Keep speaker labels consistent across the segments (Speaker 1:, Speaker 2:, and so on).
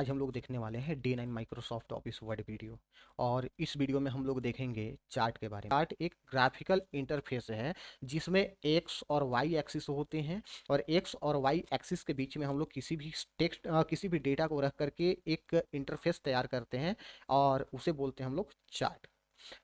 Speaker 1: आज हम लोग देखने वाले हैं D9 Microsoft Office word video. और इस वीडियो में हम लोग देखेंगे चार्ट के बारे में। चार्ट एक ग्राफिकल इंटरफेस है जिसमें एक्स और वाई एक्सिस होते हैं, और एक्स और वाई एक्सिस के बीच में हम लोग किसी भी टेक्स्ट किसी भी डेटा को रख करके एक इंटरफेस तैयार करते हैं, और उसे बोलते हैं हम लोग चार्ट।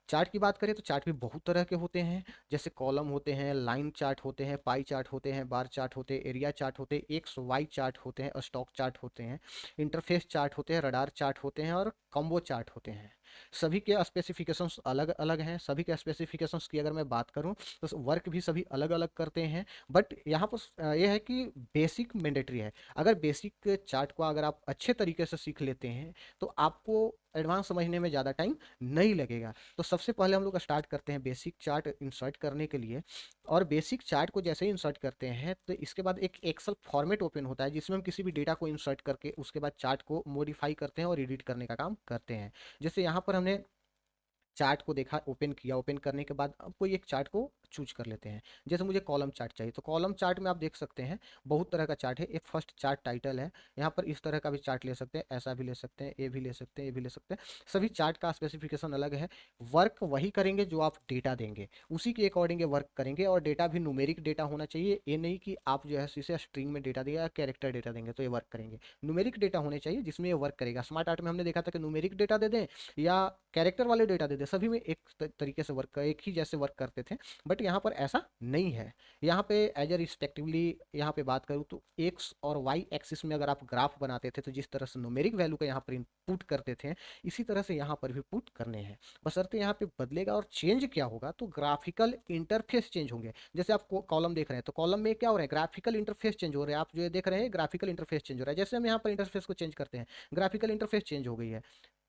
Speaker 1: चार्ट की बात करें तो चार्ट भी बहुत तरह के होते हैं, जैसे कॉलम होते हैं, लाइन चार्ट होते हैं, पाई चार्ट होते हैं, बार चार्ट होते हैं, एरिया चार्ट होते हैं, एक्स वाई चार्ट होते हैं, स्टॉक चार्ट होते हैं, इंटरफेस चार्ट होते हैं, रडार चार्ट होते हैं, और कॉम्बो चार्ट होते हैं। सभी के स्पेसिफिकेशंस अलग अलग हैं। सभी के स्पेसिफिकेशंस की अगर मैं बात करूं तो वर्क भी सभी अलग अलग करते हैं। बट यहाँ पर यह है कि बेसिक मैंडेटरी है। अगर बेसिक चार्ट को अगर आप अच्छे तरीके से सीख लेते हैं तो आपको एडवांस समझने में ज़्यादा टाइम नहीं लगेगा। तो सबसे पहले हम लोग स्टार्ट करते हैं बेसिक चार्ट इंसर्ट करने के लिए। और बेसिक चार्ट को जैसे ही इंसर्ट करते हैं तो इसके बाद एक एक्सेल फॉर्मेट ओपन होता है जिसमें हम किसी भी डेटा को इंसर्ट करके उसके बाद चार्ट को मॉडिफाई करते हैं और एडिट करने का काम करते हैं। जैसे यहाँ पर हमने चार्ट को देखा, ओपन किया, ओपन करने के बाद अब कोई एक चार्ट को चूज कर लेते हैं। जैसे मुझे कॉलम चार्ट चाहिए तो कॉलम चार्ट में आप देख सकते हैं बहुत तरह का चार्ट है। एक फर्स्ट चार्ट टाइटल है, यहाँ पर इस तरह का भी चार्ट ले सकते हैं, ऐसा भी ले सकते हैं, ये भी ले सकते हैं, ये भी ले सकते हैं। सभी चार्ट का स्पेसिफिकेशन अलग है। वर्क वही करेंगे जो आप डेटा देंगे, उसी के अकॉर्डिंग वर्क करेंगे। और डेटा भी न्यूमेरिक डेटा होना चाहिए, ये नहीं कि आप जो है इसे स्ट्रिंग में डेटा दिया या कैरेक्टर डेटा देंगे तो ये वर्क करेंगे। न्यूमेरिक डेटा होने चाहिए जिसमें ये वर्क करेगा। स्मार्ट आर्ट में हमने देखा था कि न्यूमेरिक डेटा दे दें या कैरेक्टर वाले डेटा दे दे, सभी में एक तरीके से वर्क, एक ही जैसे वर्क करते थे। बट यहाँ पर ऐसा नहीं है। यहाँ पे एज ए रिस्पेक्टिवली यहाँ पे बात करूँ तो एक्स और वाई एक्सिस में अगर आप ग्राफ बनाते थे तो जिस तरह से न्यूमेरिक वैल्यू का यहाँ पर इनपुट करते थे, इसी तरह से यहाँ पर भी पुट करने हैं। बशर्ते यहाँ पे बदलेगा और चेंज क्या होगा तो ग्राफिकल इंटरफेस चेंज होंगे। जैसे आप कॉलम देख रहे हैं तो कॉलम में क्या हो रहा है, ग्राफिकल इंटरफेस चेंज हो रहा है। आप जो देख रहे हैं ग्राफिकल इंटरफेस चेंज हो रहा है। जैसे हम यहाँ पर इंटरफेस को चेंज करते हैं, ग्राफिकल इंटरफेस चेंज हो गई है।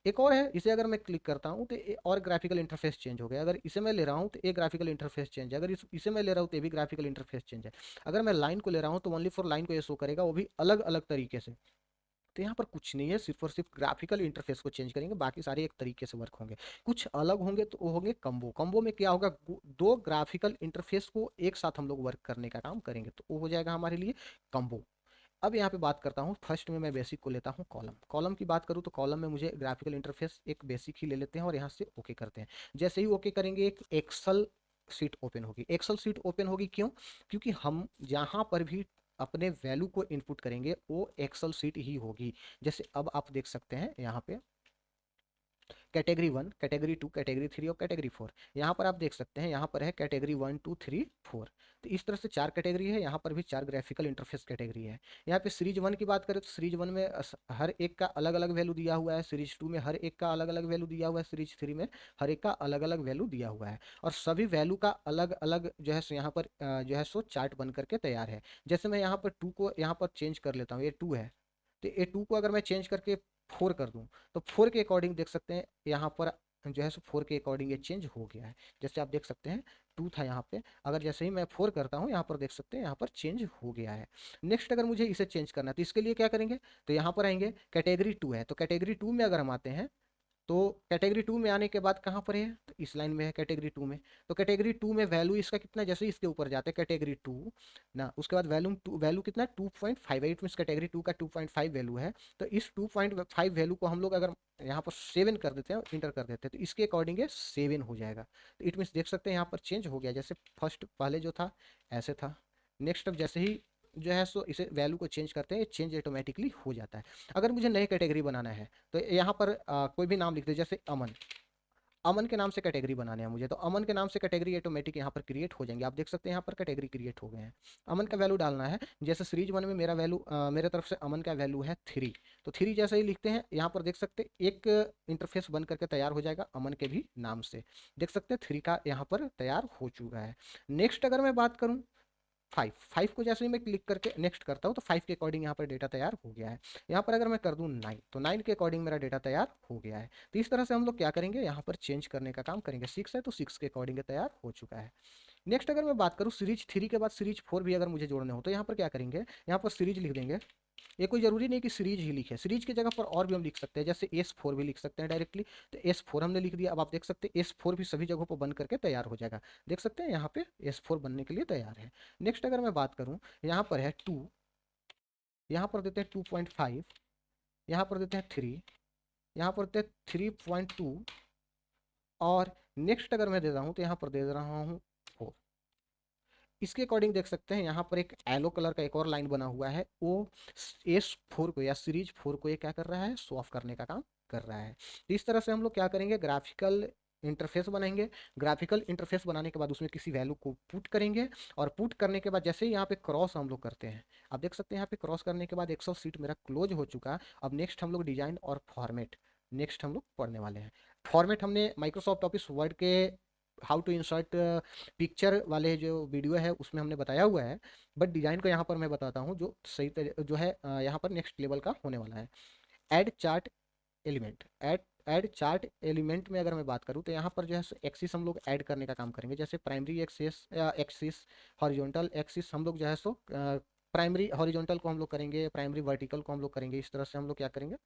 Speaker 1: एक और है, इसे अगर मैं क्लिक करता हूँ तो और ग्राफिकल इंटरफेस चेंज हो गया। अगर इसे मैं ले रहा हूँ तो ये ग्राफिकल इंटरफेस चेंज है। अगर इसे मैं ले रहा हूँ तो ये भी ग्राफिकल इंटरफेस चेंज है। अगर मैं लाइन को ले रहा हूँ तो ओनली फॉर लाइन को ये शो करेगा, वो भी अलग अलग तरीके से। तो यहाँ पर कुछ नहीं है, सिर्फ और सिर्फ ग्राफिकल इंटरफेस को चेंज करेंगे, बाकी सारे एक तरीके से वर्क होंगे। कुछ अलग होंगे तो वो होंगे कम्बो। कम्बो में क्या होगा, दो ग्राफिकल इंटरफेस को एक साथ हम लोग वर्क करने का काम करेंगे तो वो हो जाएगा हमारे लिए कम्बो। अब यहाँ पे बात करता हूँ, फर्स्ट में मैं बेसिक को लेता हूँ कॉलम। कॉलम की बात करूँ तो कॉलम में मुझे ग्राफिकल इंटरफेस एक बेसिक ही ले लेते हैं और यहाँ से ओके करते हैं। जैसे ही ओके करेंगे एक एक्सल सीट ओपन होगी। एक्सल सीट ओपन होगी क्यों? क्योंकि हम जहाँ पर भी अपने वैल्यू को इनपुट करेंगे वो एक्सल सीट ही होगी। जैसे अब आप देख सकते हैं यहाँ पे कैटेगरी 1, कैटेगरी 2, कैटेगरी 3 और कैटेगरी 4। यहाँ पर आप देख सकते हैं, यहाँ पर है कैटेगरी 1, 2, 3, 4। तो इस तरह से 4 कैटेगरी है। यहाँ पर भी 4 ग्राफिकल इंटरफेस कैटेगरी है। यहाँ पे सीरीज 1 की बात करें तो सीरीज 1 में हर एक का अलग अलग वैल्यू दिया हुआ है। सीरीज 2 में हर एक का अलग अलग वैल्यू दिया हुआ है। सीरीज 3 में हर एक का अलग अलग वैल्यू दिया हुआ है। और सभी वैल्यू का अलग अलग जो है यहाँ पर जो है सो चार्ट बन करके तैयार है। जैसे मैं यहाँ पर 2 को यहाँ पर चेंज कर लेता हूँ, ये 2 है तो ये 2 को अगर मैं चेंज करके 4 कर दूं तो 4 के अकॉर्डिंग देख सकते हैं यहाँ पर जो है सो 4 के अकॉर्डिंग ये चेंज हो गया है। जैसे आप देख सकते हैं 2 था यहाँ पे, अगर जैसे ही मैं 4 करता हूँ यहाँ पर देख सकते हैं यहाँ पर चेंज हो गया है। नेक्स्ट अगर मुझे इसे चेंज करना है तो इसके लिए क्या करेंगे, तो यहाँ पर आएंगे, कैटेगरी 2 है तो कैटेगरी 2 में अगर हम आते हैं तो कैटेगरी 2 में आने के बाद कहाँ पर है, तो इस लाइन में है कैटेगरी 2 में। तो कैटेगरी 2 में वैल्यू इसका कितना, जैसे इसके ऊपर जाते हैं कैटेगरी 2 ना, उसके बाद वैल्यू कितना है 2.5 है। इट मीन कैटेगरी 2 का 2.5 वैल्यू है। तो इस 2.5 वैल्यू को हम लोग अगर यहाँ पर 7 कर देते हैं, इंटर कर देते हैं, तो इसके अकॉर्डिंग ये 7 हो जाएगा। तो इट मीन्स देख सकते हैं यहाँ पर चेंज हो गया। जैसे फर्स्ट पहले जो था ऐसे था। नेक्स्ट अब जैसे ही जो है सो इसे वैल्यू को चेंज करते हैं, चेंज ऑटोमेटिकली हो जाता है। अगर मुझे नई कैटेगरी बनाना है तो यहाँ पर कोई भी नाम लिख दे, जैसे अमन। अमन के नाम से कैटेगरी बनाने हैं मुझे, तो अमन के नाम से कैटेगरी ऑटोमेटिक यहाँ पर क्रिएट हो जाएंगे। आप देख सकते हैं यहाँ पर कैटेगरी क्रिएट हो गए हैं। अमन का वैल्यू डालना है। जैसे सीरीज 1 में मेरा वैल्यू मेरे तरफ से अमन का वैल्यू है 3, तो 3 जैसे ही लिखते हैं यहाँ पर देख सकते हैं एक इंटरफेस बन करके तैयार हो जाएगा अमन के भी नाम से। देख सकते हैं 3 का यहाँ पर तैयार हो चुका है। नेक्स्ट अगर मैं बात करूँ 5 को जैसे ही मैं क्लिक करके नेक्स्ट करता हूँ तो 5 के अकॉर्डिंग यहाँ पर डेटा तैयार हो गया है। यहाँ पर अगर मैं कर दूँ 9 तो 9 के अकॉर्डिंग मेरा डेटा तैयार हो गया है। तो इस तरह से हम लोग क्या करेंगे, यहाँ पर चेंज करने का काम करेंगे। 6 है तो 6 के अकॉर्डिंग तैयार हो चुका है। नेक्स्ट अगर मैं बात करूँ सीरीज 3 के बाद सीरीज 4 भी अगर मुझे जोड़ने हो तो यहाँ पर क्या करेंगे, यहाँ पर सीरीज लिख देंगे। ये कोई जरूरी नहीं कि सीरीज ही लिखे, सीरीज की जगह पर और भी हम लिख सकते हैं, जैसे S4 भी लिख सकते हैं डायरेक्टली। तो S4 हमने लिख दिया। अब आप देख सकते हैं S4 भी सभी जगहों पर बन करके तैयार हो जाएगा। देख सकते हैं यहाँ पे S4 बनने के लिए तैयार है। नेक्स्ट अगर मैं बात करूँ यहाँ पर है 2, यहाँ पर देते हैं 2.5। यहाँ पर देते हैं 3, यहाँ पर देते हैं 3.2, और नेक्स्ट अगर मैं दे रहा हूँ तो यहाँ पर दे रहा हूँ 4। इसके अकॉर्डिंग देख सकते हैं यहाँ पर एक येलो कलर का एक और लाइन बना हुआ है, वो S4 को या सीरीज 4 को ये क्या कर रहा है, शो ऑफ करने का काम कर रहा है। तो इस तरह से हम लोग क्या करेंगे, ग्राफिकल इंटरफेस बनाएंगे। ग्राफिकल इंटरफेस बनाने के बाद उसमें किसी वैल्यू को पुट करेंगे, और पुट करने के बाद जैसे ही यहाँ पे क्रॉस हम लोग करते हैं, आप देख सकते हैं यहाँ पे क्रॉस करने के बाद एक्सेल सीट मेरा क्लोज हो चुका। अब नेक्स्ट हम लोग डिजाइन और फॉर्मेट, नेक्स्ट हम लोग पढ़ने वाले हैं। फॉर्मेट हमने माइक्रोसॉफ्ट ऑफिस वर्ड के हाउ टू इंसर्ट पिक्चर वाले जो वीडियो है उसमें हमने बताया हुआ है, बट डिजाइन को यहाँ पर मैं बताता हूँ जो जो है यहाँ पर नेक्स्ट लेवल का होने वाला है। Add chart element, add add chart element में अगर मैं बात करूँ तो यहाँ पर जो है एक्सिस हम लोग ऐड करने का काम करेंगे। जैसे प्राइमरी एक्सिस या एक्सिस, हॉरिजॉन्टल एक्सिस हम लोग जो है सो प्राइमरी हॉरिजॉन्टल को हम लोग करेंगे, प्राइमरी वर्टिकल को हम लोग करेंगे। इस तरह से हम लोग क्या करेंगे,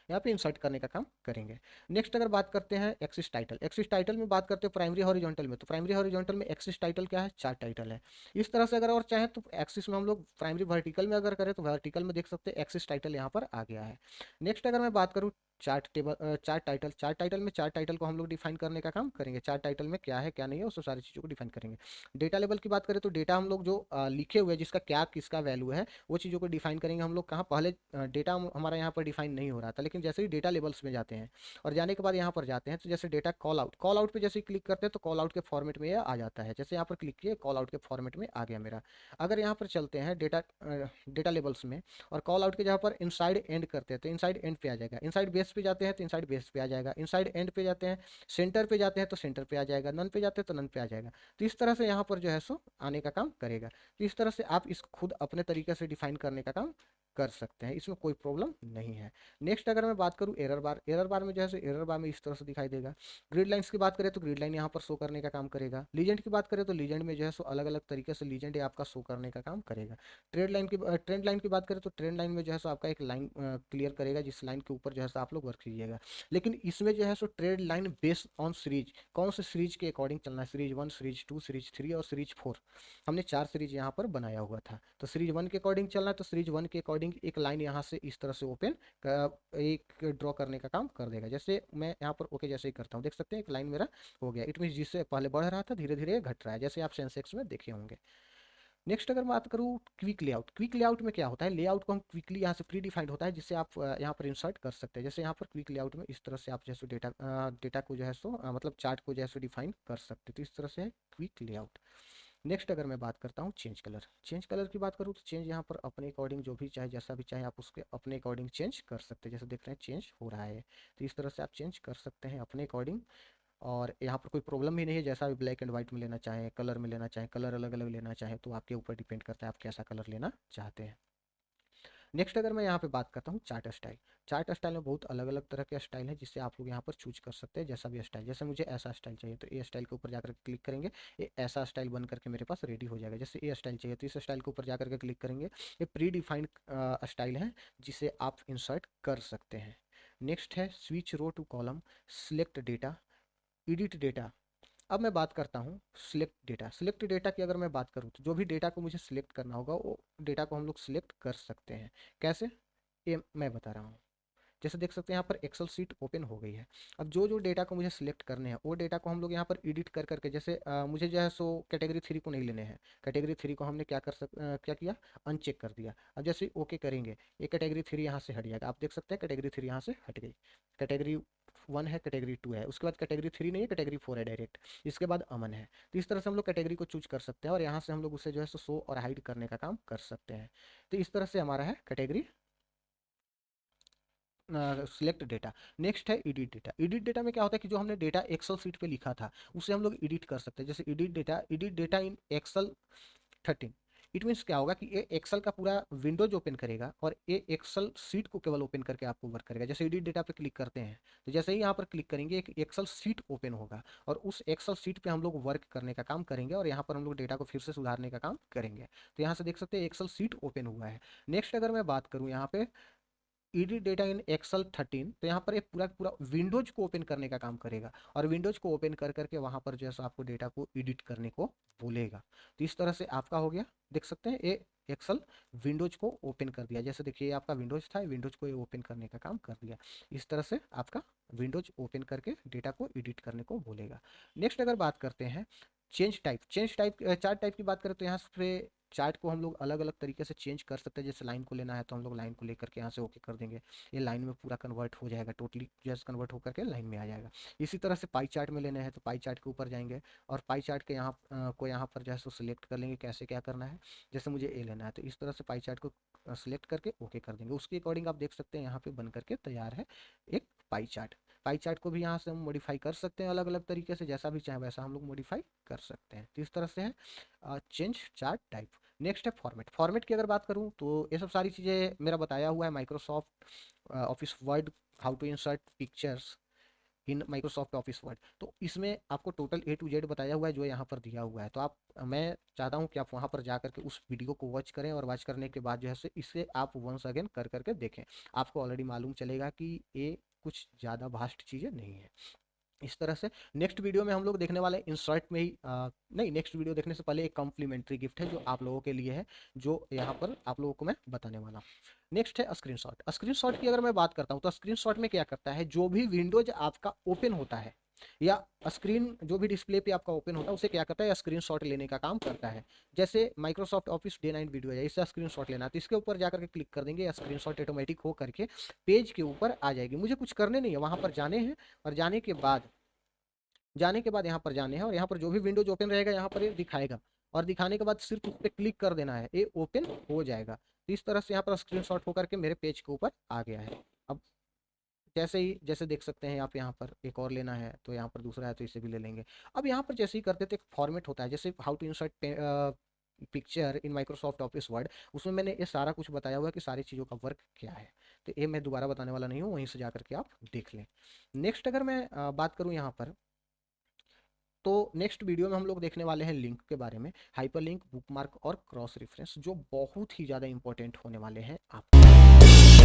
Speaker 1: यहाँ पे इंसर्ट करने का काम करेंगे। नेक्स्ट अगर बात करते हैं एक्सिस टाइटल, एक्सिस टाइटल में बात करते हैं प्राइमरी हॉरिजॉन्टल में, तो प्राइमरी हॉरिजॉन्टल में एक्सिस टाइटल क्या है, चार्ट टाइटल है। इस तरह से अगर और चाहें तो एक्सिस में हम लोग प्राइमरी वर्टिकल में अगर करें तो वर्टिकल में देख सकते हैं एक्सिस टाइटल यहाँ पर आ गया है। नेक्स्ट अगर मैं बात करूँ chart table, chart title, chart title में चार्ट टाइटल को हम लोग डिफाइन करने का काम करेंगे। चार्ट टाइटल में क्या है क्या नहीं है उस सारी चीज़ों को डिफाइन करेंगे। डेटा लेवल की बात करें तो डेटा हम लोग जो लिखे हुए हैं जिसका क्या किसका वैल्यू है वो चीज़ों को डिफाइन करेंगे हम लोग। कहाँ पहले डेटा हमारा यहाँ पर डिफाइन नहीं हो रहा था, लेकिन जैसे ही डेटा लेवल्स में जाते हैं और जाने के बाद यहाँ पर जाते हैं तो जैसे data call out, call out पे जैसे क्लिक करते हैं तो कॉल आउट के फॉर्मेट में ये आ जाता है। जैसे यहाँ पर क्लिक किए कॉल आउट के फॉर्मेट में आ गया मेरा। अगर यहाँ पर चलते हैं डेटा डेटा लेवल्स में और कॉल आउट के जहाँ पर इनसाइड एंड करते हैं तो इनसाइड एंड पे आ जाएगा। इनसाइड बेस पे जाते हैं तो इनसाइड बेस पे आ जाएगा। इनसाइड एंड पे जाते हैं, सेंटर पे जाते हैं तो सेंटर पे आ जाएगा, नन पे जाते हैं तो नन पे आ जाएगा। तो इस तरह से यहाँ पर जो है सो आने का काम करेगा। तो इस तरह से आप इस खुद अपने तरीके से डिफाइन करने का काम कर सकते हैं, इसमें कोई प्रॉब्लम नहीं है। नेक्स्ट अगर मैं बात करूँ एरर बार, एरर बार में जो है सो एरर बार में इस तरह से दिखाई देगा। ग्रिड लाइन्स की बात करें तो ग्रिड लाइन यहाँ पर शो करने का काम करेगा। लीजेंड की बात करें तो लीजेंड में जो है सो अलग अलग तरीके से लीजेंड आपका शो करने का काम करेगा। ट्रेंड लाइन की बात करें तो ट्रेंड लाइन में जो है सो आपका एक लाइन क्लियर करेगा जिस लाइन के ऊपर जो है सो आप लोग वर्क कीजिएगा। लेकिन इसमें जो है so trade line based on series, कौन से सीरीज के अकॉर्डिंग चलना है, सीरीज 1, सीरीज 2, सीरीज 3 और सीरीज 4। हमने 4 सीरीज यहाँ पर बनाया हुआ था, तो सीरीज 1 के अकॉर्डिंग चलना है तो सीरीज 1 के अकॉर्डिंग एक लाइन यहाँ से इस तरह से ओपन एक ड्रॉ करने का काम कर देगा। जैसे मैं यहाँ पर ओके जैसे ही करता हूँ देख सकते हैं एक लाइन मेरा हो गया। इट मीन जिससे पहले बढ़ रहा था धीरे धीरे घट रहा है, जैसे आप सेंसेक्स में देखे होंगे। नेक्स्ट अगर बात करूँ क्विक लेआउट, क्विक लेआउट में क्या होता है, लेआउट को हम क्विकली यहाँ से प्री डिफाइंड होता है जिससे आप यहाँ पर इंसर्ट कर सकते हैं। जैसे यहाँ पर क्विक लेआउट में इस तरह से आप जैसे डेटा को जो है सो मतलब चार्ट को जो है सो डिफाइन कर सकते हैं। तो इस तरह से है क्विक लेआउट। नेक्स्ट अगर मैं बात करता हूँ चेंज कलर, चेंज कलर की बात करूँ तो चेंज यहाँ पर अपने अकॉर्डिंग जो भी चाहे जैसा भी चाहे आप उसके अपने अकॉर्डिंग चेंज कर सकते हैं। जैसे देख रहे हैं चेंज हो रहा है, तो इस तरह से आप चेंज कर सकते हैं अपने अकॉर्डिंग। और यहाँ पर कोई प्रॉब्लम भी नहीं है, जैसा भी ब्लैक एंड व्हाइट में लेना चाहें, कलर में लेना चाहें, कलर अलग अलग लेना चाहें तो आपके ऊपर डिपेंड करता है आप कैसा कलर लेना चाहते हैं। नेक्स्ट अगर मैं यहाँ पे बात करता हूँ चार्ट स्टाइल, चार्ट स्टाइल में बहुत अलग अलग तरह के स्टाइल है जिससे आप लोग यहाँ पर चूज कर सकते हैं जैसा भी स्टाइल। जैसे मुझे ऐसा स्टाइल चाहिए तो ये स्टाइल के ऊपर जाकर क्लिक करेंगे, ये ऐसा स्टाइल बन करके मेरे पास रेडी हो जाएगा। जैसे ये स्टाइल चाहिए तो इस स्टाइल के ऊपर जाकर के क्लिक करेंगे, ये प्री डिफाइंड स्टाइल है जिसे आप इंसर्ट कर सकते हैं। नेक्स्ट है switch row to column, select data, edit data. अब मैं बात करता हूँ सिलेक्ट डेटा, सिलेक्ट डेटा की अगर मैं बात करूँ तो जो भी डेटा को मुझे सिलेक्ट करना होगा वो डेटा को हम लोग सिलेक्ट कर सकते हैं। कैसे, ये मैं बता रहा हूँ। जैसे देख सकते हैं यहाँ पर एक्सेल सीट ओपन हो गई है। अब जो जो डेटा को मुझे सिलेक्ट करने हैं वो डेटा को हम लोग यहाँ पर एडिट कर करके, जैसे मुझे जो है सो कैटेगरी 3 को नहीं लेने हैं, कैटेगरी 3 को हमने क्या किया, अनचेक कर दिया। अब जैसे ओके करेंगे ये कैटेगरी 3 यहाँ से हट जाएगा। आप देख सकते हैं कैटेगरी 3 यहाँ से हट गई। कैटेगरी 1 है, कैटेगरी 2 है, उसके बाद कैटेगरी 3 नहीं है, कैटेगरी 4 है डायरेक्ट, इसके बाद अमन है। तो इस तरह से हम लोग कैटेगरी को चूज कर सकते हैं और यहाँ से हम लोग उसे जो है सो शो और हाइड करने का काम कर सकते हैं। तो इस तरह से हमारा है कैटेगरी सिलेक्ट डेटा। नेक्स्ट है एडिट डेटा, एडिट डेटा में क्या होता है कि जो हमने डेटा एक्सेल सीट पे लिखा था उसे हम लोग एडिट कर सकते हैं। जैसे edit data in Excel 13। It means क्या होगा कि ये एक्सेल का पूरा विंडोज ओपन करेगा और ये एक्सेल सीट को केवल ओपन करके आपको वर्क करेगा। जैसे एडिट डेटा पे क्लिक करते हैं तो जैसे ही यहाँ पर क्लिक करेंगे एक एक्सेल सीट ओपन होगा और उस एक्सेल सीट पे हम लोग वर्क करने का काम करेंगे और यहाँ पर हम लोग डेटा को फिर से सुधारने का काम करेंगे। तो यहाँ से देख सकते हैं एक्सेल सीट ओपन हुआ है। नेक्स्ट अगर मैं बात करूँ यहाँ पे एडिट डेटा इन एक्सेल 13, तो यहाँ पर एक पूरा पूरा विंडोज को ओपन करने का काम करेगा और विंडोज को ओपन कर करके वहाँ पर जो है आपको डेटा को एडिट करने को बोलेगा। तो इस तरह से आपका हो गया, देख सकते हैं ये एक्सेल विंडोज को ओपन कर दिया। जैसे देखिए आपका विंडोज था, विंडोज को ओपन करने का काम कर दिया। इस तरह से आपका विंडोज ओपन करके डेटा को एडिट करने को बोलेगा। नेक्स्ट अगर बात करते हैं चेंज टाइप चार्ट टाइप की बात करें तो यहाँ पे चार्ट को हम लोग अलग अलग तरीके से चेंज कर सकते हैं। जैसे लाइन को लेना है तो हम लोग लाइन को लेकर के यहाँ से ओके कर देंगे, ये लाइन में पूरा कन्वर्ट हो जाएगा, टोटली जैसे कन्वर्ट होकर के लाइन में आ जाएगा। इसी तरह से पाई चार्ट में लेने हैं तो पाई चार्ट के ऊपर जाएंगे और पाई चार्ट के यहाँ को यहाँ पर जो है सो सिलेक्ट कर लेंगे कैसे क्या करना है। जैसे मुझे ए लेना है तो इस तरह से पाई चार्ट को सिलेक्ट करके ओके कर देंगे। उसके अकॉर्डिंग आप देख सकते हैं यहाँ पे बन करके तैयार है एक पाई चार्ट। पाई चार्ट को भी यहाँ से हम मॉडिफाई कर सकते हैं अलग अलग तरीके से, जैसा भी चाहे वैसा हम लोग मॉडिफाई कर सकते हैं। तो इस तरह से है चेंज चार्ट टाइप। नेक्स्ट है फॉर्मेट। फॉर्मेट की अगर बात करूँ तो ये सब सारी चीज़ें मेरा बताया हुआ है Microsoft Office Word, how to insert pictures in Microsoft Office Word. तो इसमें आपको टोटल ए टू जेड बताया हुआ है जो यहाँ पर दिया हुआ है। तो आप, मैं चाहता हूँ कि आप वहाँ पर जा करके उस वीडियो को वॉच करें और वॉच करने के बाद जो है इसे आप वंस अगेन कर करके देखें। आपको ऑलरेडी मालूम चलेगा कि ये कुछ ज़्यादा वास्ट चीज़ें नहीं है। इस तरह से नेक्स्ट वीडियो में हम लोग देखने वाले इंसर्ट में ही नहीं, नेक्स्ट वीडियो देखने से पहले एक कॉम्प्लीमेंट्री गिफ्ट है जो आप लोगों के लिए है, जो यहाँ पर आप लोगों को मैं बताने वाला हूँ। नेक्स्ट है स्क्रीनशॉट। स्क्रीनशॉट की अगर मैं बात करता हूँ तो स्क्रीनशॉट में क्या करता है, जो भी विंडोज आपका ओपन होता है या स्क्रीन जो भी डिस्प्ले पे आपका ओपन होता है उसे क्या करता है, स्क्रीनशॉट लेने का काम करता है। जैसे माइक्रोसॉफ्ट ऑफिस डे 9 वीडियो है, इससे स्क्रीनशॉट लेना है तो इसके ऊपर जाकर के क्लिक कर देंगे, स्क्रीनशॉट ऑटोमेटिक हो करके पेज के ऊपर आ जाएगी। मुझे कुछ करने नहीं है, वहां पर जाने हैं और जाने के बाद यहाँ पर जाने हैं और यहाँ पर जो भी विंडोज ओपन रहेगा यहाँ पर ये दिखाएगा और दिखाने के बाद सिर्फ उस पर क्लिक कर देना है, ये ओपन हो जाएगा। तो इस तरह से यहाँ पर स्क्रीनशॉट होकर के मेरे पेज के ऊपर आ गया है। अब जैसे देख सकते हैं आप, यहाँ पर एक और लेना है तो यहाँ पर दूसरा है तो इसे भी ले लेंगे। अब यहाँ पर जैसे ही करते थे एक फॉर्मेट होता है, जैसे how to insert picture in Microsoft Office Word, उसमें मैंने ये सारा कुछ बताया हुआ है कि सारी चीज़ों का वर्क क्या है। तो ये मैं दोबारा बताने वाला नहीं हूँ, वहीं से जा करके आप देख लें। नेक्स्ट अगर मैं बात करूँ यहाँ पर, तो नेक्स्ट वीडियो में हम लोग देखने वाले हैं लिंक के बारे में, हाइपरलिंक, बुकमार्क और क्रॉस रेफरेंस, जो बहुत ही ज़्यादा इंपॉर्टेंट होने वाले हैं आपको।